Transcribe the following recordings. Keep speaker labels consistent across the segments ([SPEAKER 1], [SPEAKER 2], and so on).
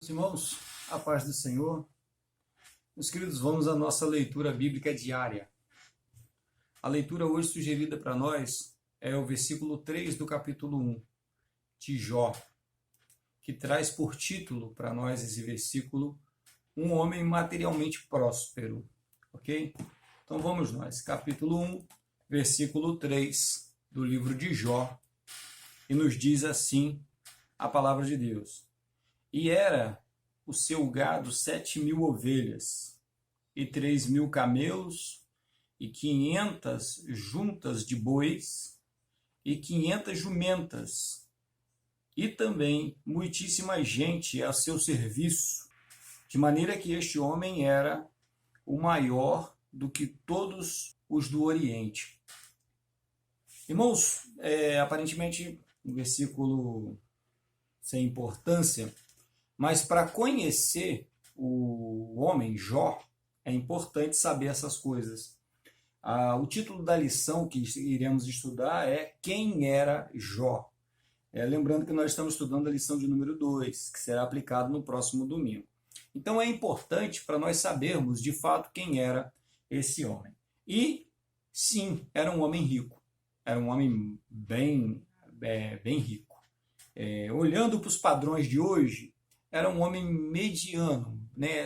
[SPEAKER 1] Irmãos, a paz do Senhor. Meus queridos, vamos à nossa leitura bíblica diária. A leitura hoje sugerida para nós é o versículo 3 do capítulo 1 de Jó, que traz por título para nós esse versículo, um homem materialmente próspero, ok? Então vamos nós, capítulo 1, versículo 3 do livro de Jó, e nos diz assim a palavra de Deus. E era o seu gado 7.000 ovelhas, e 3.000 camelos, e 500 juntas de bois, e 500 jumentas, e também muitíssima gente a seu serviço, de maneira que este homem era o maior do que todos os do Oriente. Irmãos, aparentemente um versículo sem importância, mas para conhecer o homem Jó, é importante saber essas coisas. O título da lição que iremos estudar é Quem era Jó? Lembrando que nós estamos estudando a lição de número 2, que será aplicada no próximo domingo. Então é importante para nós sabermos de fato quem era esse homem. E sim, era um homem rico. Era um homem bem rico. Olhando para os padrões de hoje, era um homem mediano, né?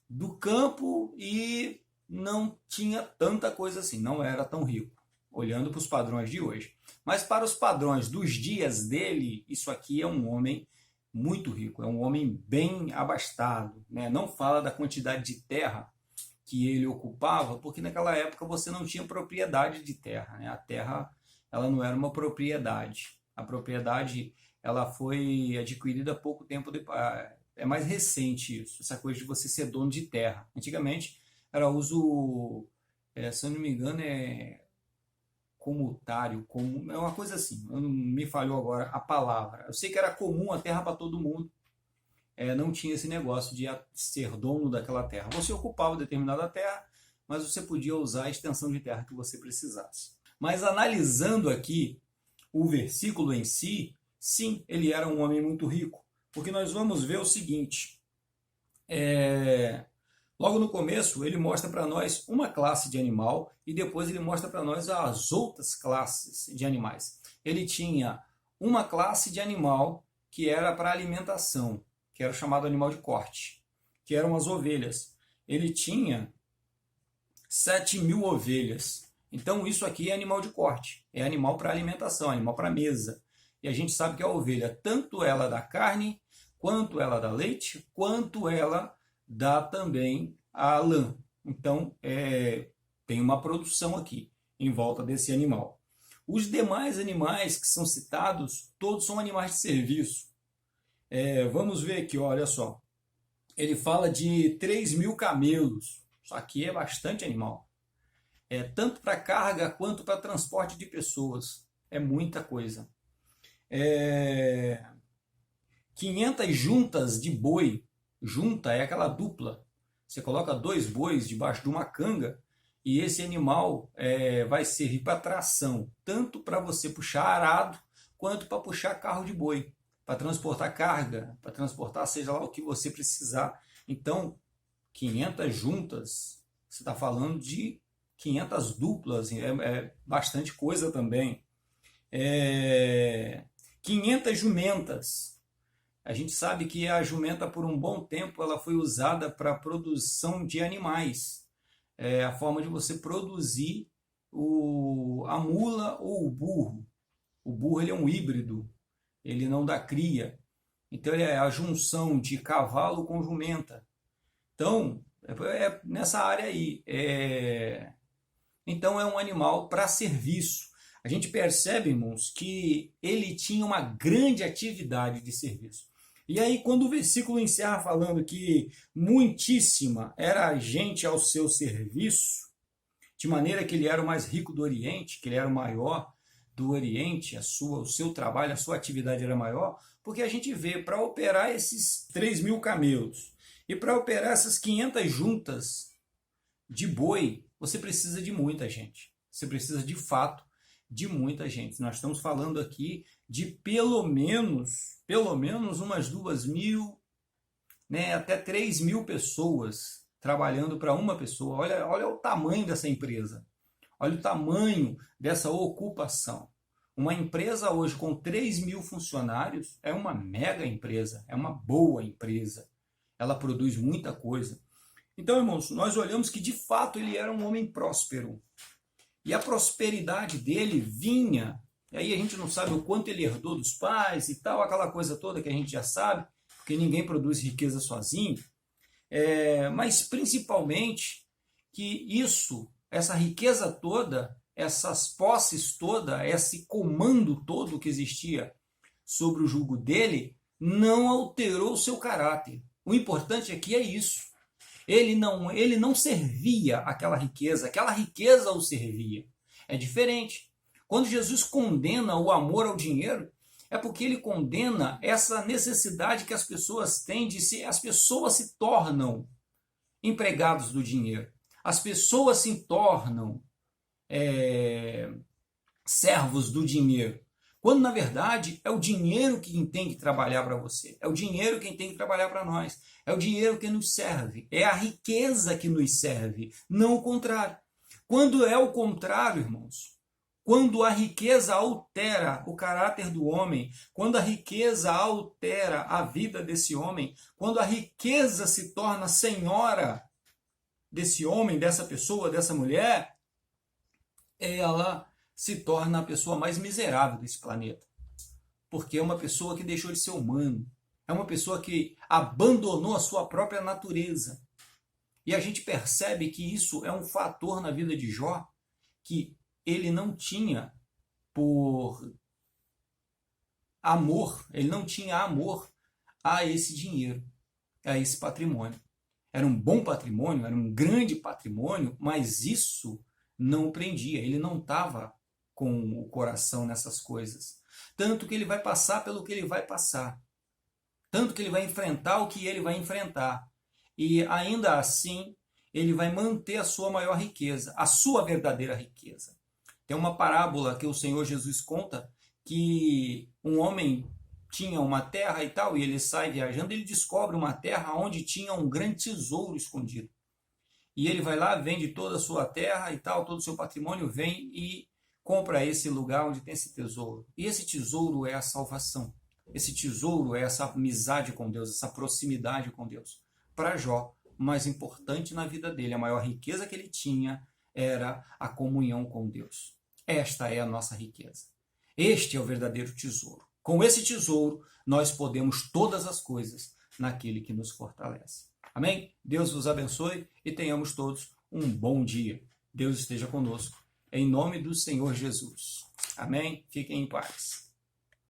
[SPEAKER 1] Do campo, e não tinha tanta coisa assim, não era tão rico, olhando para os padrões de hoje. Mas para os padrões dos dias dele, isso aqui é um homem muito rico, é um homem bem abastado, né? Não fala da quantidade de terra que ele ocupava, porque naquela época você não tinha propriedade de terra, né? A terra, ela não era uma propriedade. A propriedade, ela foi adquirida há pouco tempo depois. É mais recente isso, essa coisa de você ser dono de terra. Antigamente era uso, se eu não me engano, comutário, é uma coisa assim, não me falhou agora a palavra. Eu sei que era comum a terra para todo mundo, não tinha esse negócio de ser dono daquela terra. Você ocupava determinada terra, mas você podia usar a extensão de terra que você precisasse. Mas analisando aqui o versículo em si, sim, ele era um homem muito rico, porque nós vamos ver o seguinte, logo no começo ele mostra para nós uma classe de animal e depois ele mostra para nós as outras classes de animais. Ele tinha uma classe de animal que era para alimentação, que era o chamado animal de corte, que eram as ovelhas. Ele tinha 7.000 ovelhas. Então isso aqui é animal de corte, é animal para alimentação, animal para mesa. E a gente sabe que a ovelha, tanto ela dá carne, quanto ela dá leite, quanto ela dá também a lã. Então tem uma produção aqui em volta desse animal. Os demais animais que são citados, todos são animais de serviço. Vamos ver aqui, olha só. Ele fala de 3.000 camelos. Isso aqui é bastante animal. Tanto para carga quanto para transporte de pessoas. É muita coisa. 500 juntas de boi. Junta é aquela dupla. Você coloca 2 bois debaixo de uma canga e esse animal vai servir para tração, tanto para você puxar arado quanto para puxar carro de boi, para transportar carga, para transportar seja lá o que você precisar. Então, 500 juntas, você está falando de 500 duplas, é bastante coisa também. 500 jumentas. A gente sabe que a jumenta, por um bom tempo, ela foi usada para a produção de animais. A forma de você produzir a mula ou o burro. O burro ele é um híbrido, ele não dá cria. Então ele é a junção de cavalo com jumenta. Então, nessa área aí. Então é um animal para serviço. A gente percebe, irmãos, que ele tinha uma grande atividade de serviço. E aí, quando o versículo encerra falando que muitíssima era a gente ao seu serviço, de maneira que ele era o mais rico do Oriente, que ele era o maior do Oriente, o seu trabalho, a sua atividade era maior, porque a gente vê, para operar esses 3.000 camelos e para operar essas 500 juntas de boi, você precisa de muita gente. Você precisa, de fato, de muita gente. Nós estamos falando aqui de pelo menos umas 2.000, né, até 3.000 pessoas trabalhando para uma pessoa. Olha o tamanho dessa empresa. Olha o tamanho dessa ocupação. Uma empresa hoje com 3.000 funcionários é uma mega empresa, é uma boa empresa. Ela produz muita coisa. Então, irmãos, nós olhamos que de fato ele era um homem próspero. E a prosperidade dele vinha, e aí a gente não sabe o quanto ele herdou dos pais e tal, aquela coisa toda que a gente já sabe, porque ninguém produz riqueza sozinho, mas principalmente que essa riqueza toda, essas posses todas, esse comando todo que existia sobre o jugo dele, não alterou o seu caráter. O importante aqui é isso. Ele não servia aquela riqueza o servia. É diferente. Quando Jesus condena o amor ao dinheiro, é porque ele condena essa necessidade que as pessoas têm as pessoas se tornam empregados do dinheiro. As pessoas se tornam servos do dinheiro. Quando, na verdade, é o dinheiro quem tem que trabalhar para você. É o dinheiro quem tem que trabalhar para nós. É o dinheiro que nos serve. É a riqueza que nos serve, não o contrário. Quando é o contrário, irmãos, quando a riqueza altera o caráter do homem, quando a riqueza altera a vida desse homem, quando a riqueza se torna senhora desse homem, dessa pessoa, dessa mulher, ela se torna a pessoa mais miserável desse planeta. Porque é uma pessoa que deixou de ser humano. É uma pessoa que abandonou a sua própria natureza. E a gente percebe que isso é um fator na vida de Jó que ele não tinha por amor, ele não tinha amor a esse dinheiro, a esse patrimônio. Era um bom patrimônio, era um grande patrimônio, mas isso não o prendia. Ele não estava com o coração nessas coisas. Tanto que ele vai passar pelo que ele vai passar. Tanto que ele vai enfrentar o que ele vai enfrentar. E ainda assim, ele vai manter a sua maior riqueza, a sua verdadeira riqueza. Tem uma parábola que o Senhor Jesus conta que um homem tinha uma terra e tal, e ele sai viajando, e ele descobre uma terra onde tinha um grande tesouro escondido. E ele vai lá, vende toda a sua terra e tal, todo o seu patrimônio, vem e compra esse lugar onde tem esse tesouro. E esse tesouro é a salvação. Esse tesouro é essa amizade com Deus, essa proximidade com Deus. Para Jó, o mais importante na vida dele, a maior riqueza que ele tinha era a comunhão com Deus. Esta é a nossa riqueza. Este é o verdadeiro tesouro. Com esse tesouro, nós podemos todas as coisas naquele que nos fortalece. Amém? Deus vos abençoe e tenhamos todos um bom dia. Deus esteja conosco. Em nome do Senhor Jesus. Amém? Fiquem em paz.